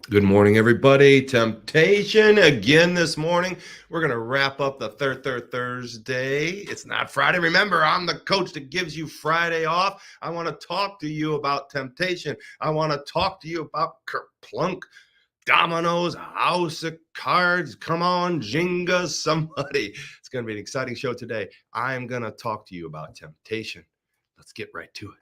Good morning, everybody. Temptation again this morning. We're going to wrap up the third Thursday. It's not Friday. Remember, I'm the coach that gives you Friday off. I want to talk to you about temptation. I want to talk to you about Kerplunk, dominoes, house of cards. Come on, Jenga, somebody. It's going to be an exciting show today. I'm going to talk to you about temptation. Let's get right to it.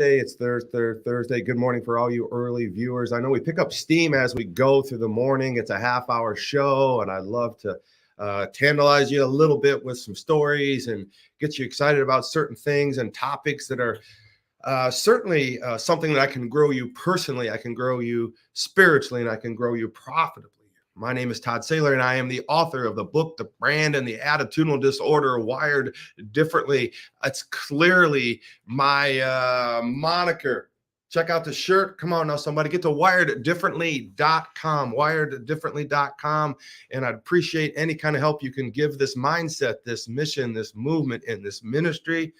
It's Thursday. Good morning for all you early viewers. I know we pick up steam as we go through the morning. It's a half-hour show, and I'd love to tantalize you a little bit with some stories and get you excited about certain things and topics that are certainly something that I can grow you personally, I can grow you spiritually, and I can grow you profitably. My name is Todd Saylor, and I am the author of the book, The Brand and the Attitudinal Disorder, Wired Differently. It's clearly my moniker. Check out the shirt. Come on now, somebody. Get to wireddifferently.com, wireddifferently.com. And I'd appreciate any kind of help you can give this mindset, this mission, this movement, and this ministry.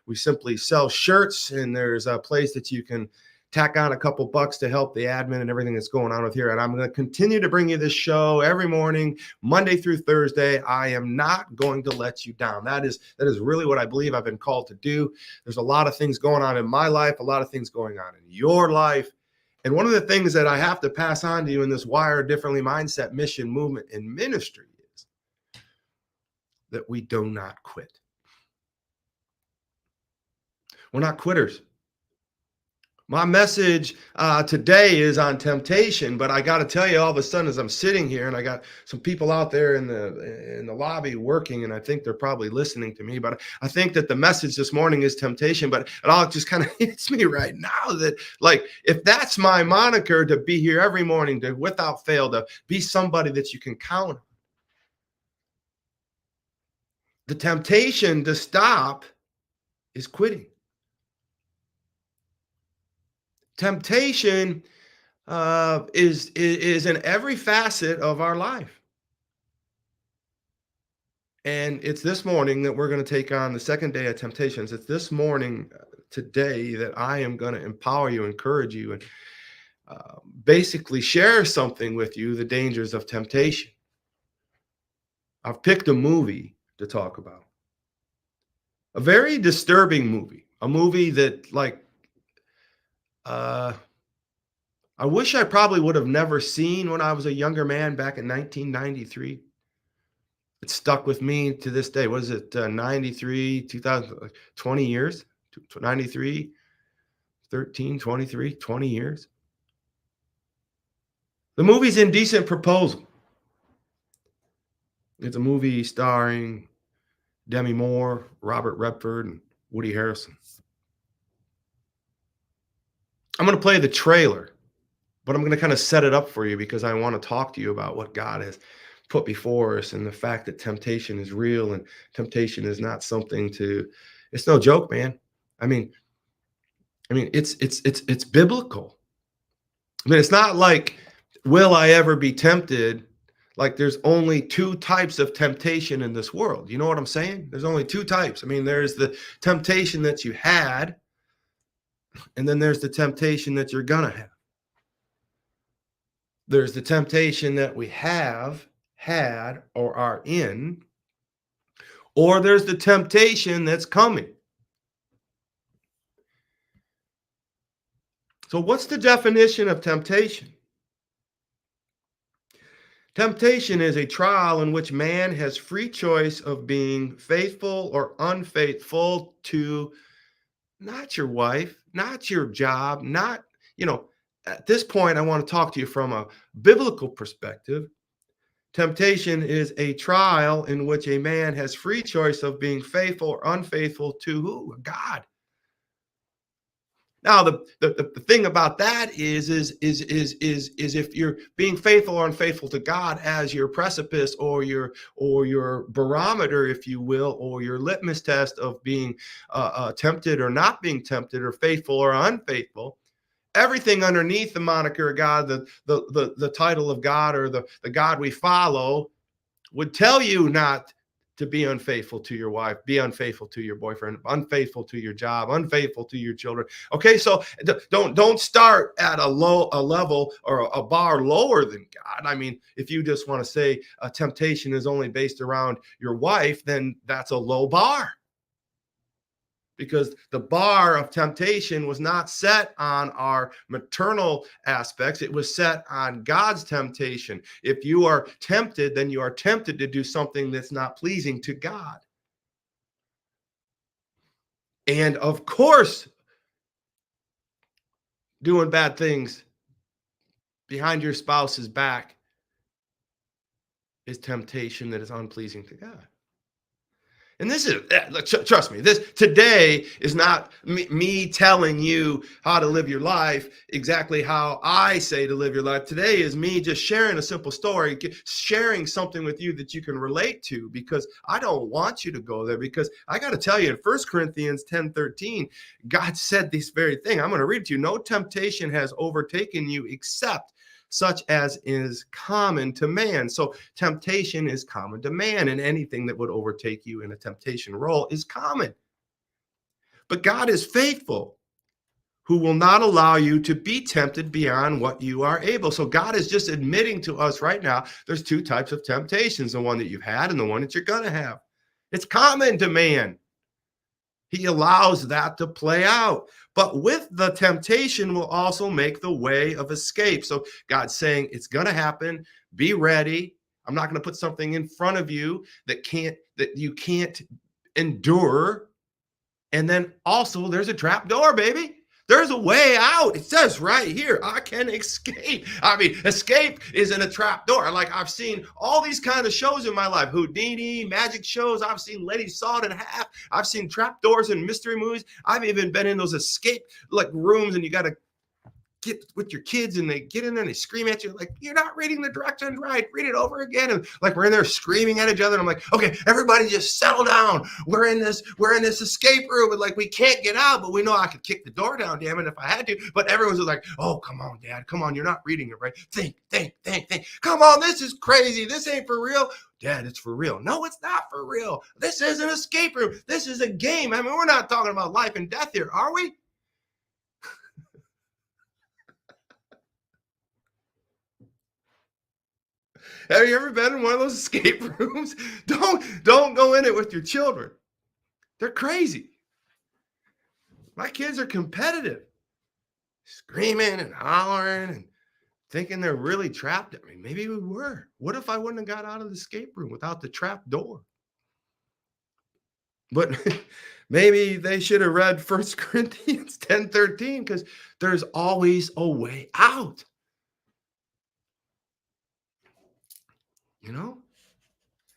We simply sell shirts, and there's a place that you can tack on a couple bucks to help the admin and everything that's going on with here. And I'm going to continue to bring you this show every morning, Monday through Thursday. I am not going to let you down. That is really what I believe I've been called to do. There's a lot of things going on in my life, a lot of things going on in your life. And one of the things that I have to pass on to you in this Wire Differently mindset, mission, movement, and ministry is that we do not quit. We're not quitters. My message today is on temptation, but I got to tell you, all of a sudden, as I'm sitting here, and I got some people out there in the lobby working, and I think they're probably listening to me. But I think that the message this morning is temptation. But it all just kind of hits me right now that, like, if that's my moniker, to be here every morning, to without fail, to be somebody that you can count on, the temptation to stop is quitting. Temptation is in every facet of our life. And it's this morning that we're going to take on the second day of temptations. It's this morning, today, that I am going to empower you, encourage you, and basically share something with you, the dangers of temptation. I've picked a movie to talk about. A very disturbing movie. A movie that, like, I wish I probably would have never seen when I was a younger man back in 1993. It stuck with me to this day. What is it? 93, 2000, 20 years? 93, 13, 23, 20 years. The movie's Indecent Proposal. It's a movie starring Demi Moore, Robert Redford, and Woody Harrelson. I'm going to play the trailer, but I'm going to kind of set it up for you because I want to talk to you about what God has put before us and the fact that temptation is real and temptation is not something to, it's no joke, man. I mean, it's biblical. I mean, it's not like, will I ever be tempted? Like, there's only two types of temptation in this world. You know what I'm saying? There's only two types. I mean, there's the temptation that you had, and then there's the temptation that you're gonna have. There's the temptation that we have had or are in, or there's the temptation that's coming. So, what's the definition of temptation? Temptation is a trial in which man has free choice of being faithful or unfaithful to not your wife, not your job, not, you know, at this point, I want to talk to you from a biblical perspective. Temptation is a trial in which a man has free choice of being faithful or unfaithful to who? God. Now, the thing about that is if you're being faithful or unfaithful to God as your precipice or your barometer, if you will, or your litmus test of being tempted or not being tempted or faithful or unfaithful, everything underneath the moniker of God, the title of God or the God we follow would tell you not to be unfaithful to your wife, be unfaithful to your boyfriend, unfaithful to your job, unfaithful to your children. Okay, so don't start at a level or a bar lower than God. I mean, if you just want to say a temptation is only based around your wife, then that's a low bar, because the bar of temptation was not set on our maternal aspects. It was set on God's temptation. If you are tempted, then you are tempted to do something that's not pleasing to God. And of course, doing bad things behind your spouse's back is temptation that is unpleasing to God. And this is, trust me, this today is not me telling you how to live your life exactly how I say to live your life. Today is me just sharing a simple story, sharing something with you that you can relate to, because I don't want you to go there. Because I got to tell you, in 1 Corinthians 10:13, God said this very thing. I'm going to read it to you. No temptation has overtaken you except such as is common to man. So temptation is common to man, and anything that would overtake you in a temptation role is common. But God is faithful, who will not allow you to be tempted beyond what you are able. So God is just admitting to us right now, there's two types of temptations, the one that you've had and the one that you're going to have. It's common to man. He allows that to play out. But with the temptation will also make the way of escape. So God's saying it's going to happen. Be ready. I'm not going to put something in front of you that you can't endure. And then also there's a trap door, baby. There's a way out. It says right here, I can escape. I mean, escape isn't a trap door. Like, I've seen all these kind of shows in my life, Houdini, magic shows. I've seen ladies sawed in half. I've seen trap doors in mystery movies. I've even been in those escape like rooms, and you got to get with your kids and they get in there and they scream at you like, you're not reading the directions right, read it over again. And like, we're in there screaming at each other, and I'm like, okay, everybody just settle down. We're in this escape room, and like, we can't get out, but we know I could kick the door down, damn it, if I had to. But everyone's like, oh, come on, Dad, come on, you're not reading it right. Think. Come on, this is crazy, this ain't for real. Dad, it's for real. No, it's not for real. This is an escape room. This is a game. I mean, we're not talking about life and death here, are we? Have you ever been in one of those escape rooms? Don't go in it with your children. They're crazy. My kids are competitive, screaming and hollering and thinking they're really trapped. I mean, maybe we were. What if I wouldn't have got out of the escape room without the trap door? But maybe they should have read 1 Corinthians 10:13, because there's always a way out. You know?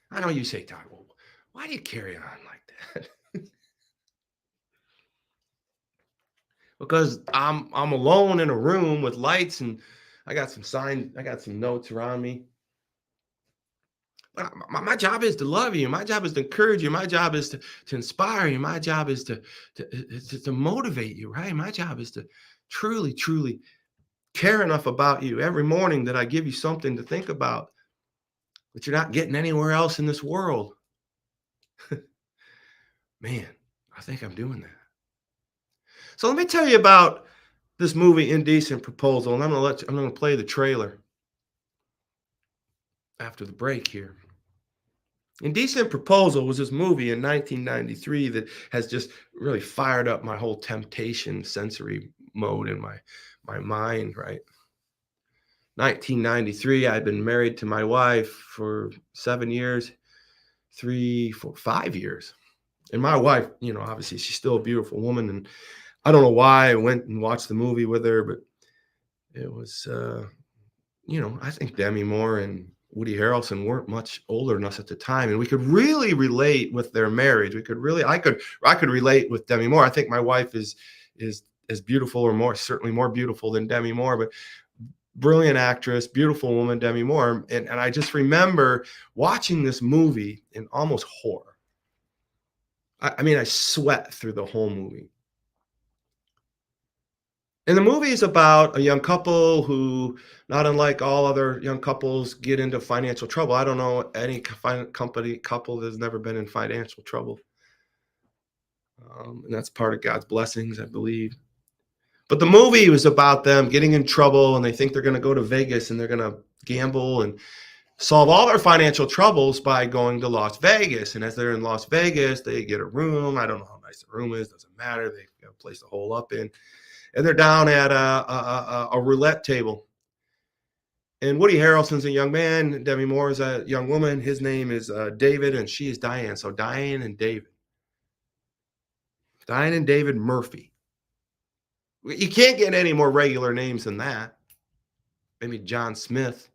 I know you say, Todd, well, why do you carry on like that? Because I'm alone in a room with lights, and I got some signs, I got some notes around me. But my job is to love you. My job is to encourage you. My job is to inspire you. My job is to motivate you, right? My job is to truly care enough about you every morning that I give you something to think about that you're not getting anywhere else in this world. Man, I think I'm doing that. So let me tell you about this movie, Indecent Proposal, and I'm gonna play the trailer after the break here. Indecent Proposal was this movie in 1993 that has just really fired up my whole temptation sensory mode in my mind, right? 1993, I'd been married to my wife for 7 years, 5 years. And my wife, obviously she's still a beautiful woman. And I don't know why I went and watched the movie with her, but it was, I think Demi Moore and Woody Harrelson weren't much older than us at the time, and we could really relate with their marriage. I could relate with Demi Moore. I think my wife is as beautiful, or certainly more beautiful than Demi Moore, but brilliant actress, beautiful woman, Demi Moore. And I just remember watching this movie in almost horror. I mean, I sweat through the whole movie. And the movie is about a young couple who, not unlike all other young couples, get into financial trouble. I don't know any couple that's never been in financial trouble. And that's part of God's blessings, I believe. But the movie was about them getting in trouble, and they think they're going to go to Vegas and they're going to gamble and solve all their financial troubles by going to Las Vegas. And as they're in Las Vegas, they get a room. I don't know how nice the room is. Doesn't matter. They got a place to hole up in. And they're down at a roulette table. And Woody Harrelson's a young man. Demi Moore is a young woman. His name is David, and she is Diane. So Diane and David. Diane and David Murphy. You can't get any more regular names than that. Maybe John Smith.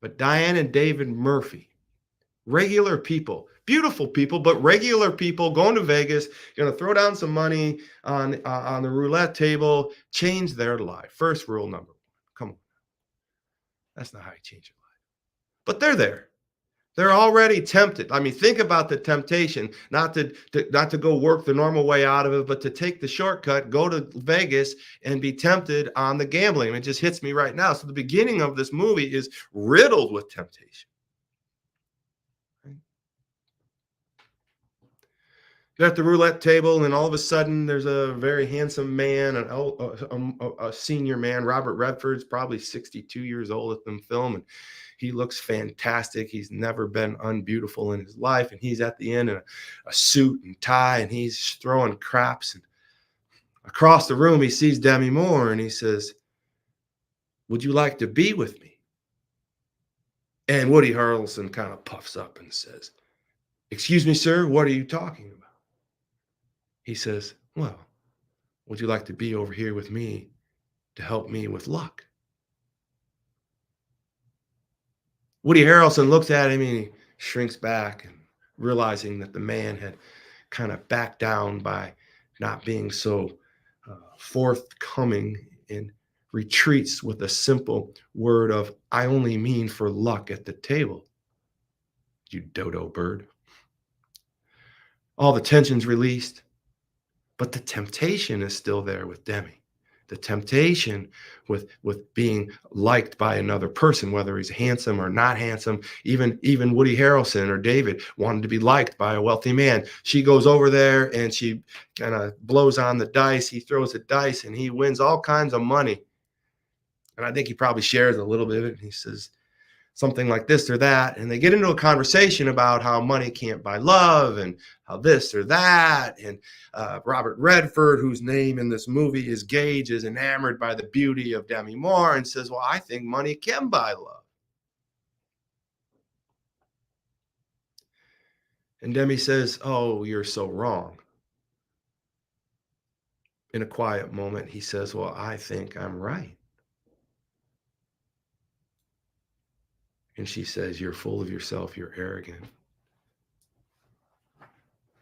But Diane and David Murphy. Regular people. Beautiful people, but regular people going to Vegas, going to throw down some money on the roulette table, change their life. First rule number 1. Come on. That's not how you change your life. But they're there. They're already tempted. I mean, think about the temptation, not to go work the normal way out of it, but to take the shortcut, go to Vegas and be tempted on the gambling. It just hits me right now. So the beginning of this movie is riddled with temptation. You're at the roulette table, and all of a sudden, there's a very handsome man, a senior man. Robert Redford's probably 62 years old at the film, and he looks fantastic. He's never been unbeautiful in his life, and he's at the end in a suit and tie, and he's throwing craps. And across the room, he sees Demi Moore, and he says, "Would you like to be with me?" And Woody Harrelson kind of puffs up and says, "Excuse me, sir, what are you talking about?" He says, "Well, would you like to be over here with me to help me with luck?" Woody Harrelson looks at him and he shrinks back, and realizing that the man had kind of backed down by not being so forthcoming, and retreats with a simple word of, "I only mean for luck at the table, you dodo bird." All the tension's released. But the temptation is still there with Demi. The temptation with being liked by another person, whether he's handsome or not handsome. Even Woody Harrelson or David wanted to be liked by a wealthy man. She goes over there and she kind of blows on the dice. He throws a dice and he wins all kinds of money. And I think he probably shares a little bit of it. And he says something like this or that. And they get into a conversation about how money can't buy love and how this or that. And Robert Redford, whose name in this movie is Gage, is enamored by the beauty of Demi Moore and says, "Well, I think money can buy love." And Demi says, "Oh, you're so wrong." In a quiet moment, he says, "Well, I think I'm right." And she says, "You're full of yourself. You're arrogant."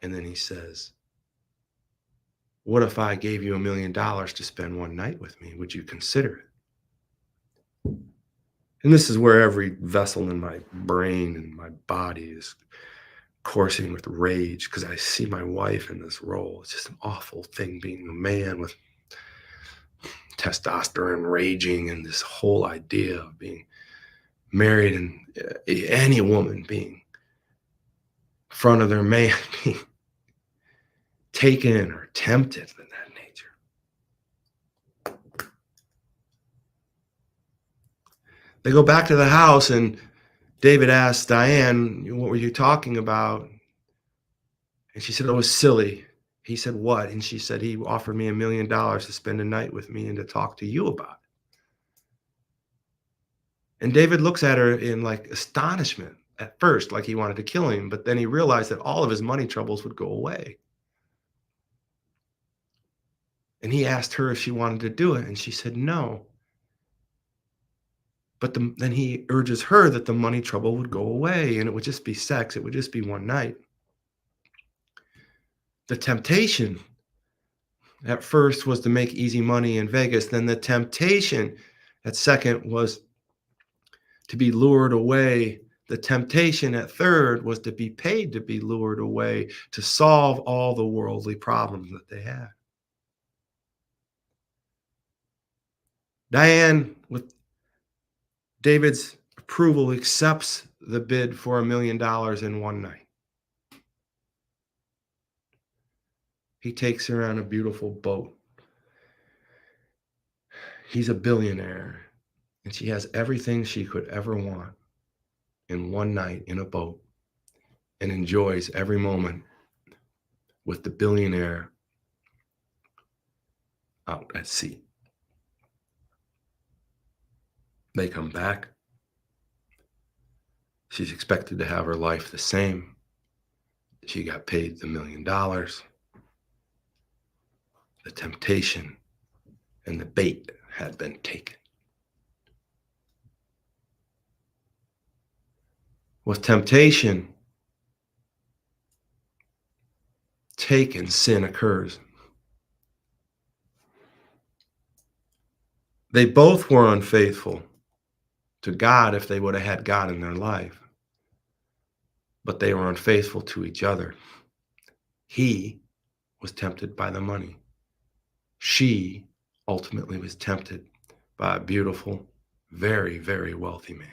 And then he says, "What if I gave you $1 million to spend one night with me? Would you consider it?" And this is where every vessel in my brain and my body is coursing with rage, because I see my wife in this role. It's just an awful thing being a man with testosterone raging, and this whole idea of being married, and any woman being in front of their man being taken or tempted of that nature. They go back to the house, and David asks Diane, "What were you talking about?" And she said, "Oh, it was silly." He said, what? And she said, he offered me $1 million to spend a night with me and to talk to you about it. And David looks at her in like astonishment at first, like he wanted to kill him, but then he realized that all of his money troubles would go away. And he asked her if she wanted to do it, and she said no. But then he urges her that the money trouble would go away, and it would just be sex. It would just be one night. The temptation at first was to make easy money in Vegas. Then the temptation at second was to be lured away. The temptation at third was to be paid to be lured away to solve all the worldly problems that they had. Diane, with David's approval, accepts the bid for $1 million in one night. He takes her on a beautiful boat. He's a billionaire, and she has everything she could ever want in one night in a boat, and enjoys every moment with the billionaire out at sea. They come back. She's expected to have her life the same. She got paid the $1 million. The temptation and the bait had been taken. With temptation taken, sin occurs. They both were unfaithful to God if they would have had God in their life, but they were unfaithful to each other. He was tempted by the money. She ultimately was tempted by a beautiful, very, very wealthy man.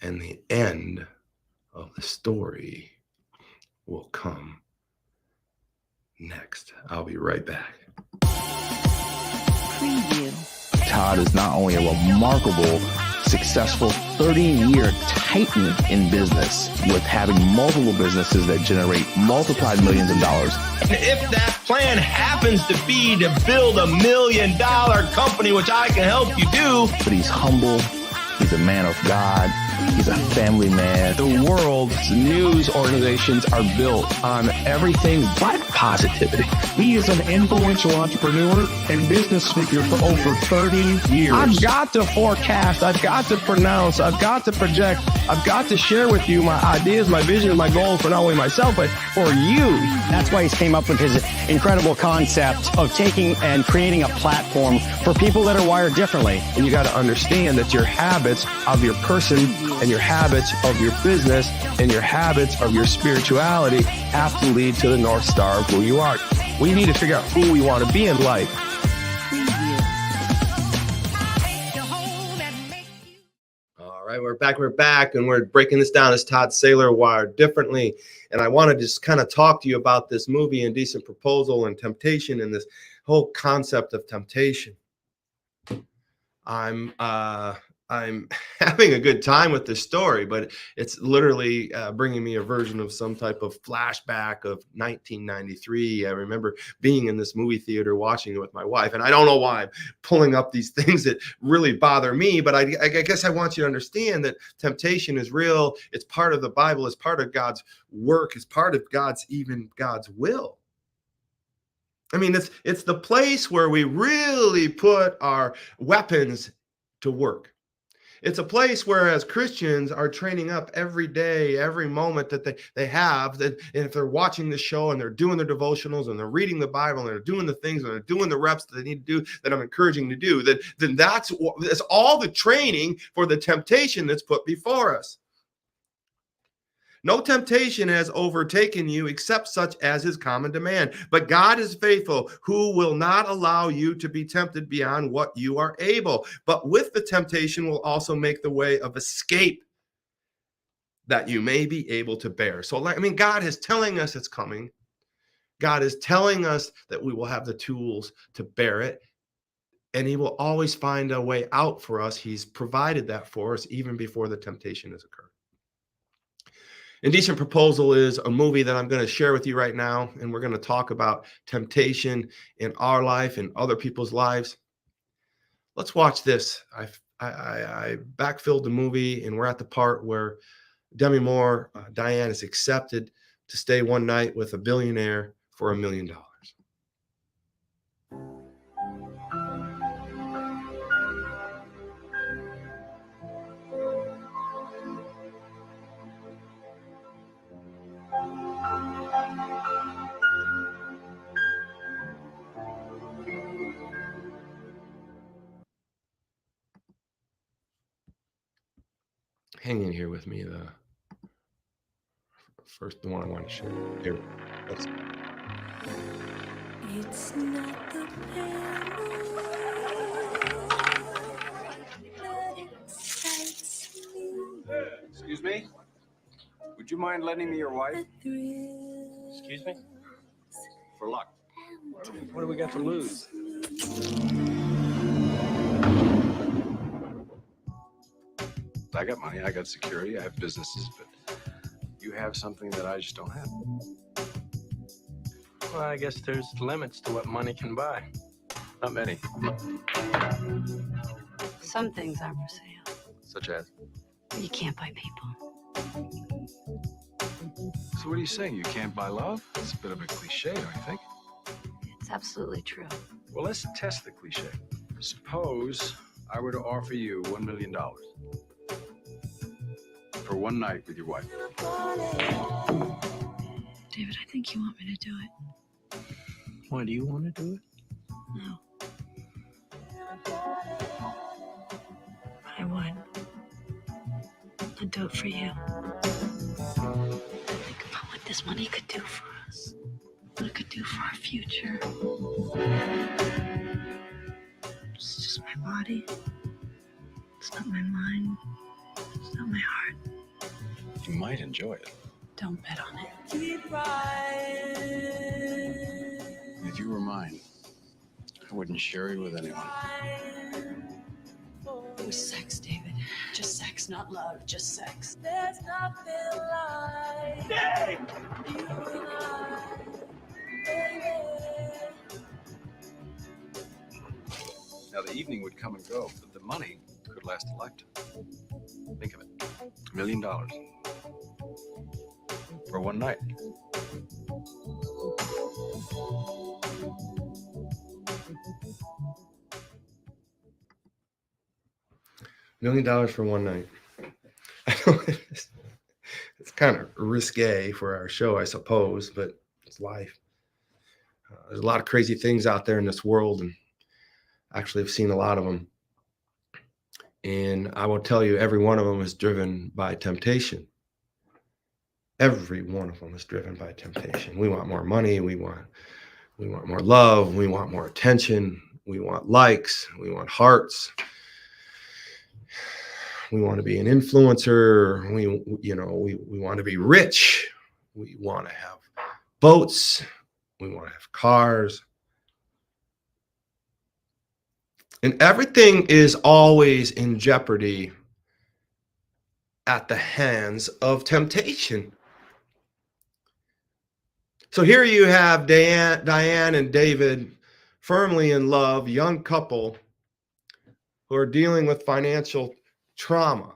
And the end of the story will come next. I'll be right back. Preview. Todd is not only a remarkable, successful 30-year titan in business with having multiple businesses that generate multiplied millions of dollars. And if that plan happens to be to build $1 million company, which I can help you do. But he's humble. He's a man of God. He's a family man. The world's news organizations are built on everything but positivity. He is an influential entrepreneur and business figure for over 30 years. I've got to forecast. I've got to pronounce. I've got to project. I've got to share with you my ideas, my vision, my goals for not only myself, but for you. That's why he's came up with his incredible concept of taking and creating a platform for people that are wired differently. And you got to understand that your habits of your person and your habits of your business and your habits of your spirituality have to lead to the North Star of who you are. We need to figure out who we want to be in life. All right, we're back, and we're breaking this down as Todd Saylor, Wired Differently. And I want to just kind of talk to you about this movie, Indecent Proposal, and temptation, and this whole concept of temptation. I'm having a good time with this story, but it's literally bringing me a version of some type of flashback of 1993. I remember being in this movie theater watching it with my wife, and I don't know why I'm pulling up these things that really bother me, but I guess I want you to understand that temptation is real. It's part of the Bible. It's part of God's work. It's part of God's will. I mean, it's the place where we really put our weapons to work. It's a place where, as Christians, are training up every day, every moment that they have. That, and if they're watching the show and they're doing their devotionals and they're reading the Bible and they're doing the things and they're doing the reps that they need to do, that I'm encouraging to do, then that's all the training for the temptation that's put before us. No temptation has overtaken you except such as is common to man. But God is faithful, who will not allow you to be tempted beyond what you are able. But with the temptation will also make the way of escape that you may be able to bear. So, God is telling us it's coming. God is telling us that we will have the tools to bear it. And he will always find a way out for us. He's provided that for us even before the temptation has occurred. Indecent Proposal is a movie that I'm going to share with you right now, and we're going to talk about temptation in our life and other people's lives. Let's watch this. I backfilled the movie, and we're at the part where Demi Moore, Diane, is accepted to stay one night with a billionaire for $1 million. Hang in here with me. The first, the one I want to share. Here, let's. It's not the that excites me. Excuse me? Would you mind lending me your wife? Excuse me? For luck. What do we got to lose? I got money, I got security, I have businesses, but you have something that I just don't have. Well, I guess there's limits to what money can buy. Not many. Some things aren't for sale. Such as? You can't buy people. So what are you saying? You can't buy love? It's a bit of a cliche, don't you think? It's absolutely true. Well, let's test the cliche. Suppose I were to offer you $1 million for one night with your wife. David, I think you want me to do it. Why, do you want to do it? No. I would. I'd do it for you. Think about what this money could do for us. What it could do for our future. It's just my body. It's not my mind. It's not my heart. You might enjoy it. Don't bet on it. If you were mine, I wouldn't share it with anyone. It was sex, David. Just sex, not love. Just sex. There's nothing like you and I, baby. Now, the evening would come and go, but the money could last a lifetime. Think of it. $1 million. For one night. $1 million for one night. It's kind of risque for our show, I suppose, but it's life. There's a lot of crazy things out there in this world, and actually I've seen a lot of them. And I will tell you, every one of them is driven by temptation. Every one of them is driven by temptation. We want more money. We want more love. We want more attention. We want likes. We want hearts. We want to be an influencer. We want to be rich. We want to have boats. We want to have cars. And everything is always in jeopardy at the hands of temptation. So here you have Diane and David, firmly in love, young couple who are dealing with financial trauma.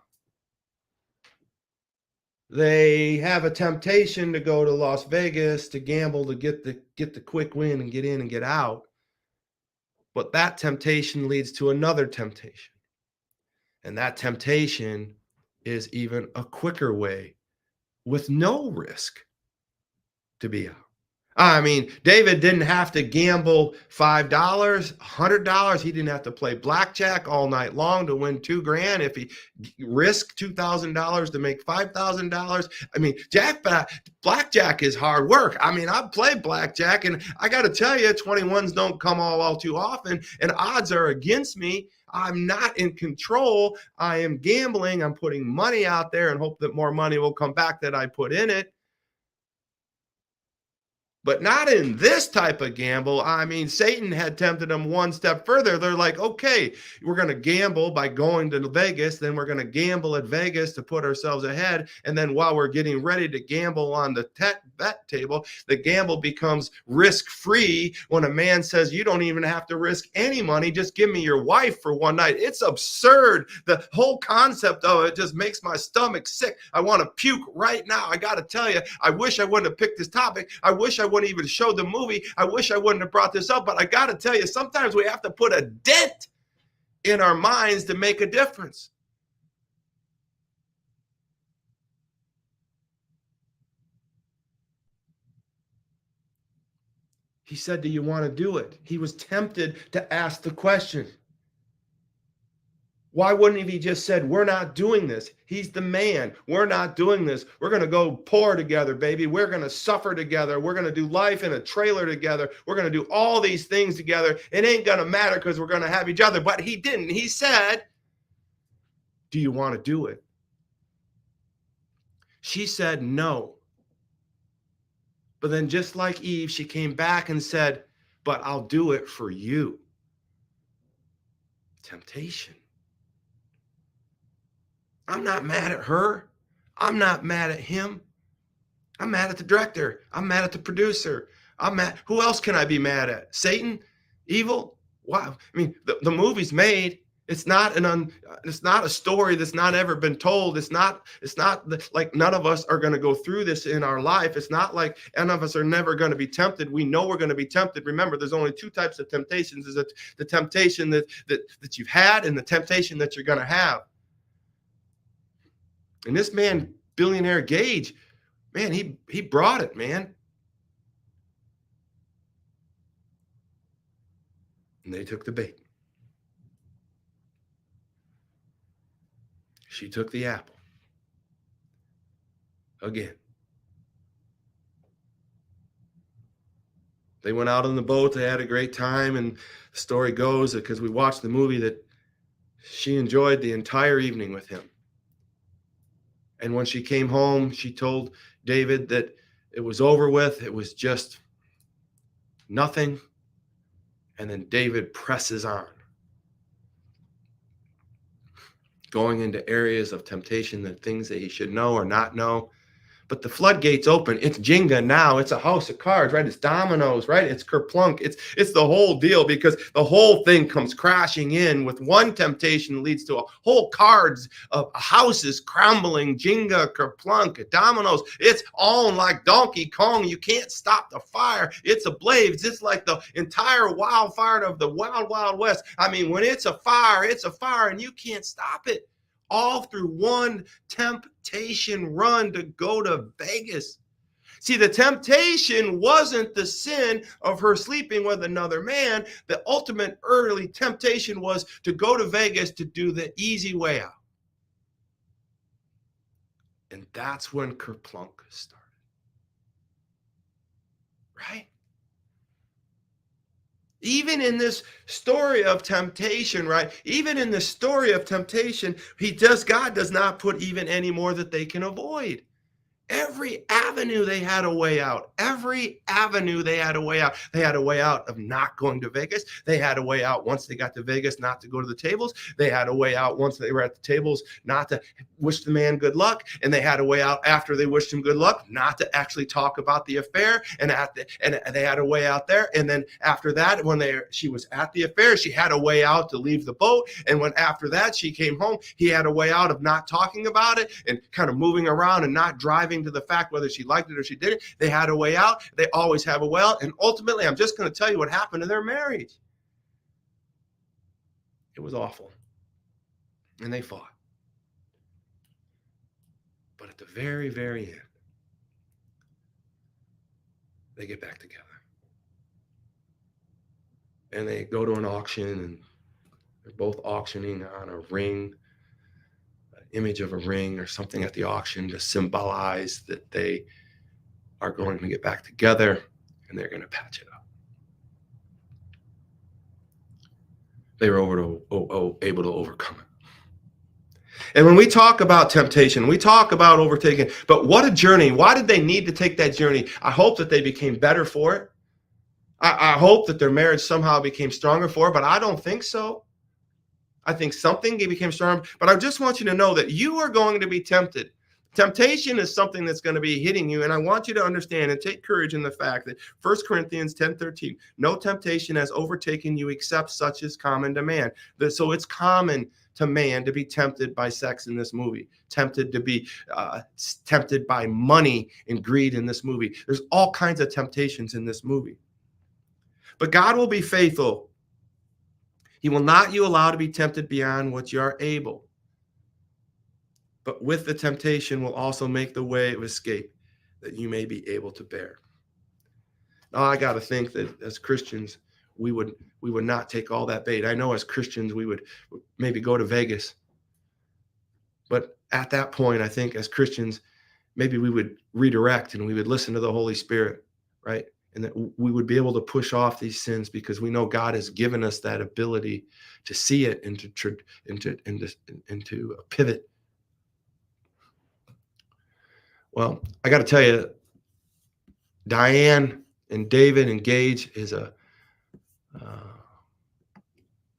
They have a temptation to go to Las Vegas to gamble to get the quick win and get in and get out. But that temptation leads to another temptation. And that temptation is even a quicker way with no risk to be out. I mean, David didn't have to gamble $5, $100. He didn't have to play blackjack all night long to win $2,000. If he risked $2,000 to make $5,000, I mean, blackjack is hard work. I mean, I've played blackjack, and I got to tell you, 21s don't come all too often, and odds are against me. I'm not in control. I am gambling. I'm putting money out there and hope that more money will come back that I put in it. but not in this type of gamble. I mean, Satan had tempted them one step further. They're like, okay, we're going to gamble by going to Vegas. Then we're going to gamble at Vegas to put ourselves ahead. And then while we're getting ready to gamble on the bet table, the gamble becomes risk-free when a man says, you don't even have to risk any money. Just give me your wife for one night. It's absurd. The whole concept of it just makes my stomach sick. I want to puke right now. I got to tell you, I wish I wouldn't have picked this topic. I wish I wouldn't even show the movie. I wish I wouldn't have brought this up, but I got to tell you, sometimes we have to put a dent in our minds to make a difference. He said, do you want to do it? He was tempted to ask the question. Why wouldn't he just said, we're not doing this? He's the man. We're not doing this. We're going to go poor together, baby. We're going to suffer together. We're going to do life in a trailer together. We're going to do all these things together. It ain't going to matter because we're going to have each other. But he didn't. He said, do you want to do it? She said no. But then just like Eve, she came back and said, but I'll do it for you. Temptation. I'm not mad at her. I'm not mad at him. I'm mad at the director. I'm mad at the producer. I'm mad. Who else can I be mad at? Satan? Evil? Wow. I mean, the movie's made. It's not it's not a story that's not ever been told. It's not like none of us are going to go through this in our life. It's not like none of us are never going to be tempted. We know we're going to be tempted. Remember, there's only two types of temptations. Is the temptation that you've had and the temptation that you're going to have. And this man, billionaire Gage, man, he brought it, man. And they took the bait. She took the apple. Again. They went out on the boat. They had a great time. And the story goes, because we watched the movie, that she enjoyed the entire evening with him. And when she came home, she told David that it was over with. It was just nothing. And then David presses on, going into areas of temptation, the things that he should know or not know. But the floodgates open. It's Jenga now. It's a house of cards, right? It's dominoes, right? It's Kerplunk. It's the whole deal, because the whole thing comes crashing in with one temptation that leads to a whole cards of houses crumbling, Jenga, Kerplunk, dominoes. It's on like Donkey Kong. You can't stop the fire. It's ablaze. It's like the entire wildfire of the Wild Wild West. I mean, when it's a fire, and you can't stop it. All through one temptation run to go to Vegas. See, the temptation wasn't the sin of her sleeping with another man. The ultimate early temptation was to go to Vegas to do the easy way out. And that's when Kerplunk started. Right? Even in this story of temptation, right? Even in the story of temptation, God does not put even any more that they can avoid. Every avenue they had a way out. Every avenue they had a way out. They had a way out of not going to Vegas. They had a way out once they got to Vegas not to go to the tables. They had a way out once they were at the tables not to wish the man good luck. And they had a way out after they wished him good luck not to actually talk about the affair. And they had a way out there. And then after that, when she was at the affair, she had a way out to leave the boat. And when after that she came home, he had a way out of not talking about it and kind of moving around and not driving to the fact whether she liked it or she didn't. They had a way out. They always have a way out. And ultimately, I'm just going to tell you what happened to their marriage. It was awful. And they fought. But at the very, very end, they get back together. And they go to an auction, and they're both auctioning on a ring, image of a ring or something at the auction to symbolize that they are going to get back together and they're going to patch it up. They were able to overcome it. And when we talk about temptation, we talk about overtaking, but what a journey. Why did they need to take that journey? I hope that they became better for it. I hope that their marriage somehow became stronger for it, but I don't think so. I think something became stronger, but I just want you to know that you are going to be tempted. Temptation is something that's going to be hitting you, and I want you to understand and take courage in the fact that 1 Corinthians 10:13, no temptation has overtaken you except such is common to man. So it's common to man to be tempted by sex in this movie, tempted to be tempted by money and greed in this movie. There's all kinds of temptations in this movie. But God will be faithful. He will not you allow to be tempted beyond what you are able. But with the temptation will also make the way of escape that you may be able to bear. Now, I got to think that as Christians, we would not take all that bait. I know as Christians, we would maybe go to Vegas. But at that point, I think as Christians, maybe we would redirect and we would listen to the Holy Spirit, right? And that we would be able to push off these sins because we know God has given us that ability to see it and to pivot. Well, I got to tell you, Diane and David and Gage is a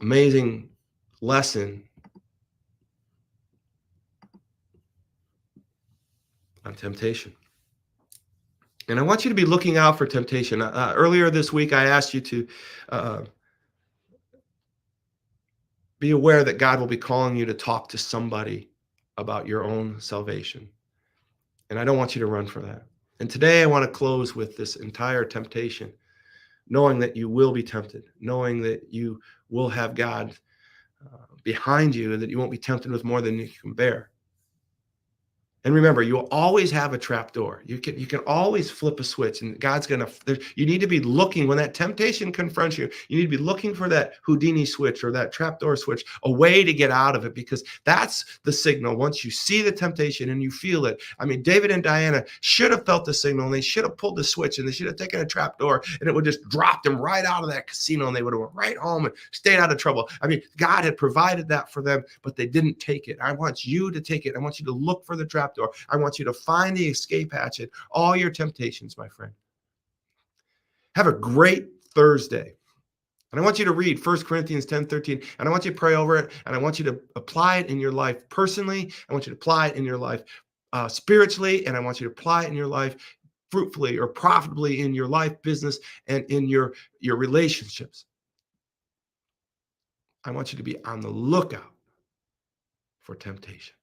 amazing lesson on temptation. And I want you to be looking out for temptation. Earlier this week, I asked you to be aware that God will be calling you to talk to somebody about your own salvation. And I don't want you to run for that. And today I want to close with this entire temptation, knowing that you will be tempted, knowing that you will have God behind you and that you won't be tempted with more than you can bear. And remember, you will always have a trap door. You can always flip a switch, and God's going to, you need to be looking when that temptation confronts you. You need to be looking for that Houdini switch or that trap door switch, a way to get out of it, because that's the signal. Once you see the temptation and you feel it. I mean, David and Diana should have felt the signal, and they should have pulled the switch, and they should have taken a trap door, and it would just drop them right out of that casino, and they would have went right home and stayed out of trouble. I mean, God had provided that for them, but they didn't take it. I want you to take it. I want you to look for the trap door. I want you to find the escape hatch in all your temptations, my friend. Have a great Thursday. And I want you to read 1 Corinthians 10:13, and I want you to pray over it, and I want you to apply it in your life personally. I want you to apply it in your life spiritually, and I want you to apply it in your life fruitfully or profitably in your life, business, and in your relationships. I want you to be on the lookout for temptation.